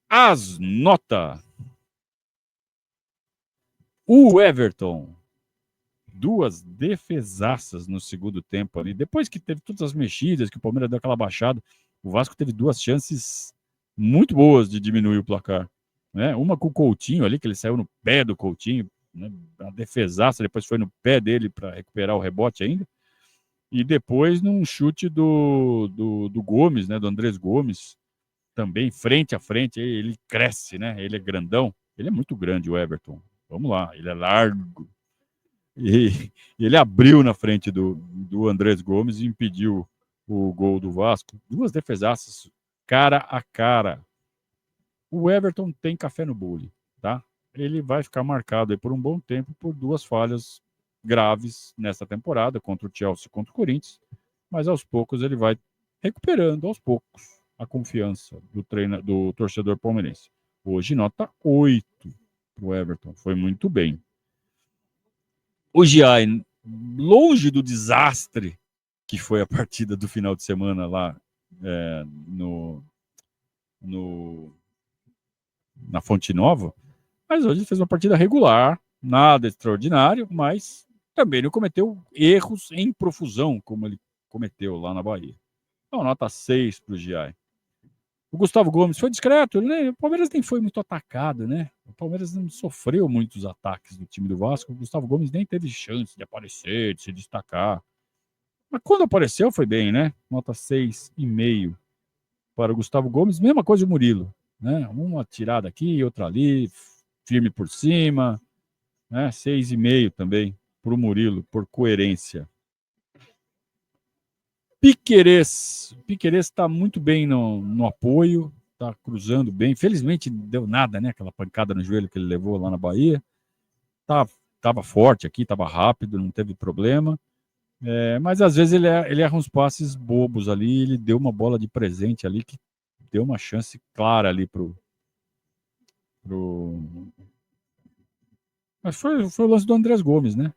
As nota. O Everton. Duas defesaças no segundo tempo ali. Depois que teve todas as mexidas, que o Palmeiras deu aquela baixada, o Vasco teve duas chances muito boas de diminuir o placar. Né? Uma com o Coutinho ali, que ele saiu no pé do Coutinho, né? A defesaça, depois foi no pé dele para recuperar o rebote ainda. E depois num chute do Gomes, né? Do Andrés Gomes, também frente a frente, ele cresce, né? Ele é grandão. Ele é muito grande, o Everton. Vamos lá, ele é largo. E ele abriu na frente do Andrés Gomes e impediu o gol do Vasco. Duas defesaças, cara a cara. O Everton tem café no bule, tá? Ele vai ficar marcado aí por um bom tempo por duas falhas graves nessa temporada, contra o Chelsea e contra o Corinthians, mas aos poucos ele vai recuperando, aos poucos, a confiança do torcedor palmeirense. Hoje, nota 8 para o Everton, foi muito bem. O Giai, longe do desastre que foi a partida do final de semana lá no, na Fonte Nova, mas hoje fez uma partida regular, nada extraordinário, mas também não cometeu erros em profusão, como ele cometeu lá na Bahia. Então, nota 6 para o Giai. O Gustavo Gomes foi discreto, né? O Palmeiras nem foi muito atacado, né? O Palmeiras não sofreu muitos ataques do time do Vasco. O Gustavo Gomes nem teve chance de aparecer, de se destacar. Mas quando apareceu, foi bem, né? Nota 6,5 para o Gustavo Gomes. Mesma coisa o Murilo, né? Uma tirada aqui, outra ali, firme por cima, né? 6,5 também para o Murilo, por coerência. Piquerez está muito bem no apoio, está cruzando bem. Felizmente não deu nada, né? Aquela pancada no joelho que ele levou lá na Bahia. Tava forte aqui, tava rápido, não teve problema. Mas às vezes ele erra uns passes bobos ali. Ele deu uma bola de presente ali que deu uma chance clara ali pro... Mas foi o lance do Andrés Gomes, né?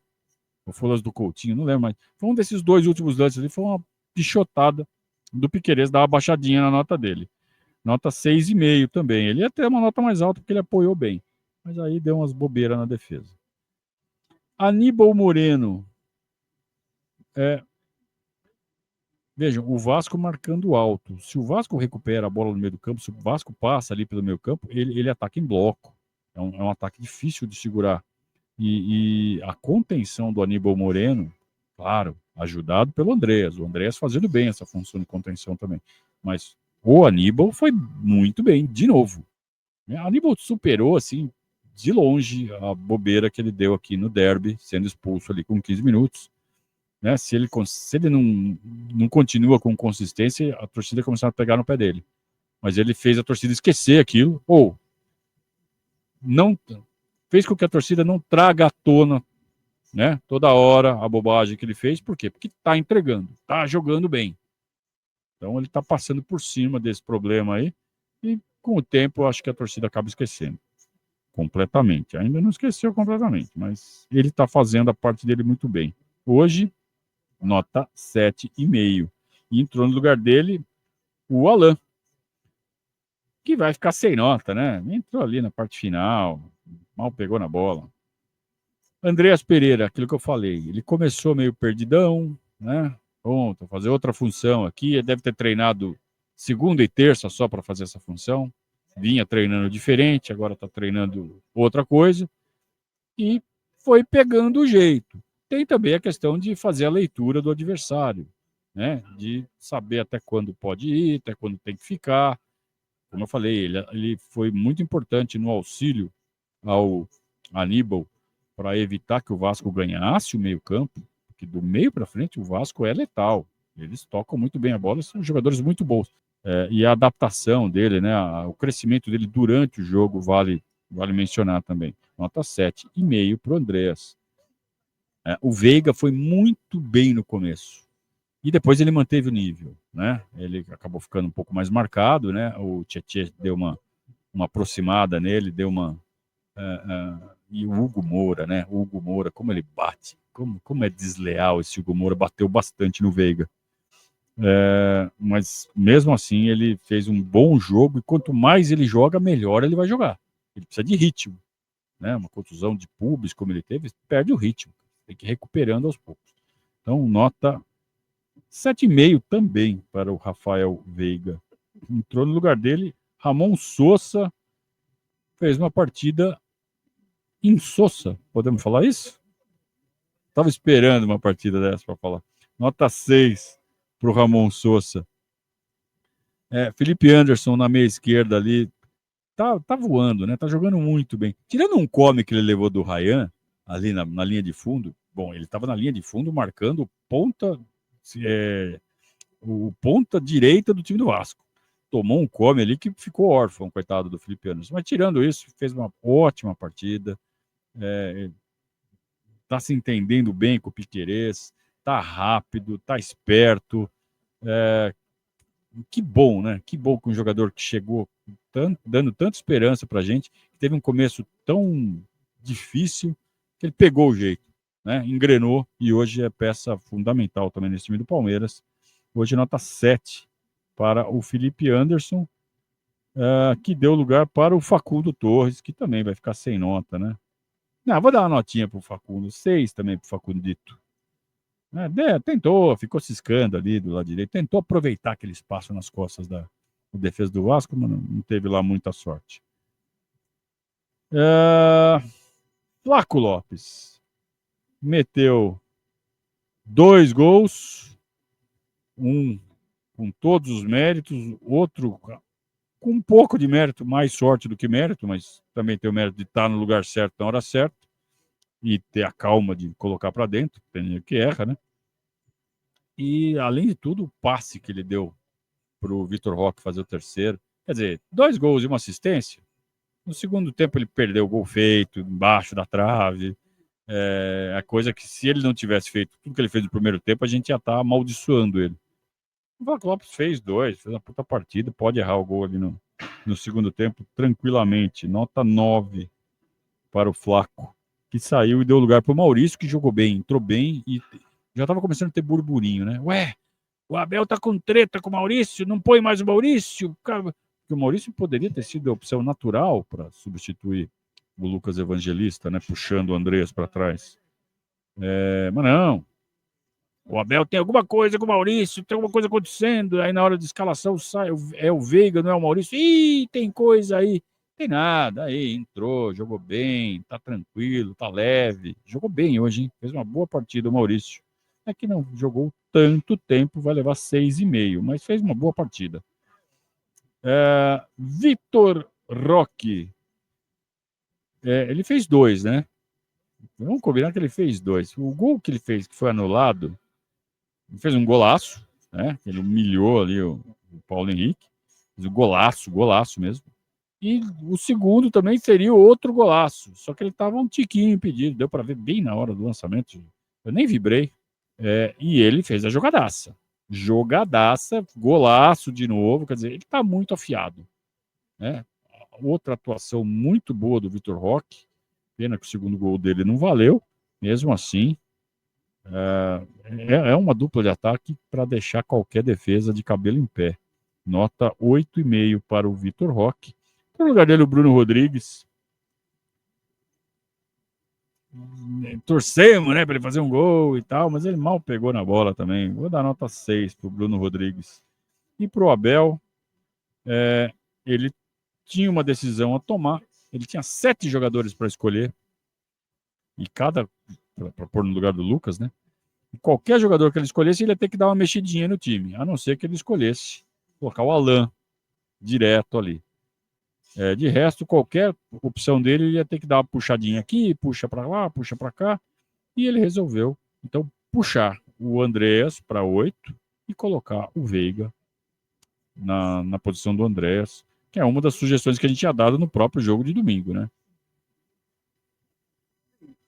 Ou foi o lance do Coutinho, não lembro mais. Foi um desses dois últimos lances ali, foi uma pichotada do Piquerez, dar uma baixadinha na nota dele. Nota 6,5 também. Ele ia ter uma nota mais alta porque ele apoiou bem. Mas aí deu umas bobeiras na defesa. Aníbal Moreno. Vejam, o Vasco marcando alto. Se o Vasco recupera a bola no meio do campo, se o Vasco passa ali pelo meio campo, ele ataca em bloco. É um ataque difícil de segurar. E a contenção do Aníbal Moreno, claro, ajudado pelo Andreas. O Andreas fazendo bem essa função de contenção também. Mas o Aníbal foi muito bem, de novo. O Aníbal superou, assim, de longe, a bobeira que ele deu aqui no derby, sendo expulso ali com 15 minutos. Né? Se ele não continua com consistência, a torcida começar a pegar no pé dele. Mas ele fez a torcida esquecer aquilo, ou não fez com que a torcida não traga à tona, né, toda hora a bobagem que ele fez. Por quê? Porque está entregando, está jogando bem. Então ele está passando por cima desse problema aí, e com o tempo eu acho que a torcida acaba esquecendo completamente. Ainda não esqueceu completamente, mas ele está fazendo a parte dele muito bem. Hoje, nota 7,5. E entrou no lugar dele o Alan, que vai ficar sem nota, né? Entrou ali na parte final, mal pegou na bola. Andreas Pereira, aquilo que eu falei, ele começou meio perdidão, né? Pronto, fazer outra função aqui. Ele deve ter treinado segunda e terça só para fazer essa função. Vinha treinando diferente, agora está treinando outra coisa. E foi pegando o jeito. Tem também a questão de fazer a leitura do adversário, né? De saber até quando pode ir, até quando tem que ficar. Como eu falei, ele foi muito importante no auxílio ao Aníbal para evitar que o Vasco ganhasse o meio-campo, porque do meio para frente o Vasco é letal. Eles tocam muito bem a bola, são jogadores muito bons. E a adaptação dele, né, o crescimento dele durante o jogo vale mencionar também. Nota 7,5 para o Andreas. O Veiga foi muito bem no começo. E depois ele manteve o nível, né? Ele acabou ficando um pouco mais marcado, né? O Tietchan deu uma aproximada nele, deu uma... e o Hugo Moura, né? O Hugo Moura, como ele bate. Como é desleal esse Hugo Moura, bateu bastante no Veiga. Mas mesmo assim ele fez um bom jogo e quanto mais ele joga, melhor ele vai jogar. Ele precisa de ritmo, né? Uma contusão de pubis como ele teve, perde o ritmo. Tem que ir recuperando aos poucos. Então, nota 7,5 também para o Rafael Veiga. Entrou no lugar dele, Ramon Sousa fez uma partida insossa. Podemos falar isso? Estava esperando uma partida dessa para falar. Nota 6 para o Ramon Sousa. Felipe Anderson na meia esquerda ali. Tá voando, né? Tá jogando muito bem. Tirando um come que ele levou do Ryan, ali na linha de fundo. Bom, ele estava na linha de fundo marcando o ponta direita do time do Vasco. Tomou um come ali que ficou órfão, coitado do Felipe Anderson. Mas tirando isso, fez uma ótima partida. Tá se entendendo bem com o Piquerez, tá rápido, tá esperto. Que bom, né? Que bom que um jogador que chegou dando tanta esperança pra gente, que teve um começo tão difícil, que ele pegou o jeito, né? Engrenou e hoje é peça fundamental também nesse time do Palmeiras. Hoje nota 7 para o Felipe Anderson, que deu lugar para o Facundo Torres, que também vai ficar sem nota, né? Não, vou dar uma notinha para o Facundo, 6 também para o Facundito. Tentou, ficou ciscando ali do lado direito, tentou aproveitar aquele espaço nas costas da defesa do Vasco, mas não teve lá muita sorte. Flaco Lopes meteu 2 gols, um com todos os méritos, outro com um pouco de mérito, mais sorte do que mérito, mas também tem o mérito de estar no lugar certo na hora certa e ter a calma de colocar para dentro, tem que erra, né? E além de tudo, o passe que ele deu para o Vitor Roque fazer o terceiro. Quer dizer, 2 gols e uma assistência. No segundo tempo ele perdeu o gol feito, embaixo da trave. A coisa que se ele não tivesse feito tudo que ele fez no primeiro tempo, a gente ia estar amaldiçoando ele. O Flaco Lopes fez 2, fez uma puta partida, pode errar o gol ali no segundo tempo tranquilamente. Nota 9 para o Flaco, que saiu e deu lugar para o Maurício, que jogou bem, entrou bem e já estava começando a ter burburinho, né? Ué, o Abel tá com treta com o Maurício, não põe mais o Maurício. Porque o Maurício poderia ter sido a opção natural para substituir o Lucas Evangelista, né? Puxando o Andreas para trás. Mas não. O Abel tem alguma coisa com o Maurício, tem alguma coisa acontecendo. Aí na hora de escalação sai, é o Veiga, não é o Maurício. Ih, tem coisa aí. Tem nada. Aí entrou, jogou bem, tá tranquilo, tá leve. Jogou bem hoje, hein? Fez uma boa partida o Maurício. É que não jogou tanto tempo, vai levar 6,5, mas fez uma boa partida. Vitor Roque. Ele fez 2, né? Vamos combinar que ele fez 2. O gol que ele fez, que foi anulado, ele fez um golaço, né? Ele humilhou ali o Paulo Henrique. Fez um golaço mesmo. E o segundo também seria outro golaço, só que ele estava um tiquinho impedido, deu para ver bem na hora do lançamento. Eu nem vibrei. E ele fez a jogadaça. Jogadaça, golaço de novo, quer dizer, ele está muito afiado, né? Outra atuação muito boa do Vitor Roque, pena que o segundo gol dele não valeu, mesmo assim, é uma dupla de ataque para deixar qualquer defesa de cabelo em pé. Nota 8,5 para o Vitor Roque. No lugar dele, o Bruno Rodrigues. Torcemos, né, para ele fazer um gol e tal, mas ele mal pegou na bola também. Vou dar nota 6 para o Bruno Rodrigues. E para o Abel, ele tinha uma decisão a tomar. Ele tinha 7 jogadores para escolher, e cada para pôr no lugar do Lucas, né? E qualquer jogador que ele escolhesse, ele ia ter que dar uma mexidinha no time, a não ser que ele escolhesse colocar o Alan direto ali. De resto, qualquer opção dele, ele ia ter que dar uma puxadinha aqui, puxa para lá, puxa para cá, e ele resolveu, então, puxar o Andreas para 8 e colocar o Veiga na posição do Andreas, que é uma das sugestões que a gente tinha dado no próprio jogo de domingo, né?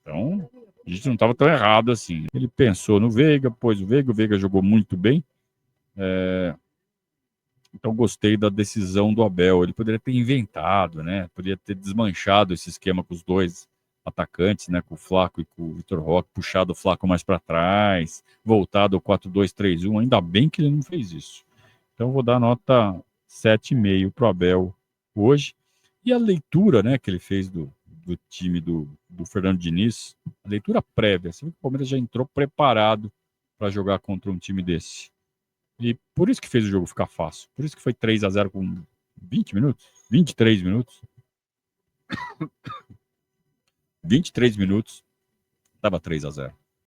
Então, a gente não estava tão errado assim. Ele pensou no Veiga, pôs o Veiga jogou muito bem. Então, gostei da decisão do Abel. Ele poderia ter inventado, né? Poderia ter desmanchado esse esquema com os dois atacantes, né, com o Flaco e com o Vitor Roque, puxado o Flaco mais para trás, voltado ao 4-2-3-1, ainda bem que ele não fez isso. Então vou dar nota 7,5 pro Abel hoje. E a leitura, né, que ele fez do time do Fernando Diniz, a leitura prévia, assim, o Palmeiras já entrou preparado para jogar contra um time desse. E por isso que fez o jogo ficar fácil. Por isso que foi 3-0 com 20 minutos, 23 minutos. 23 minutos, tava 3-0.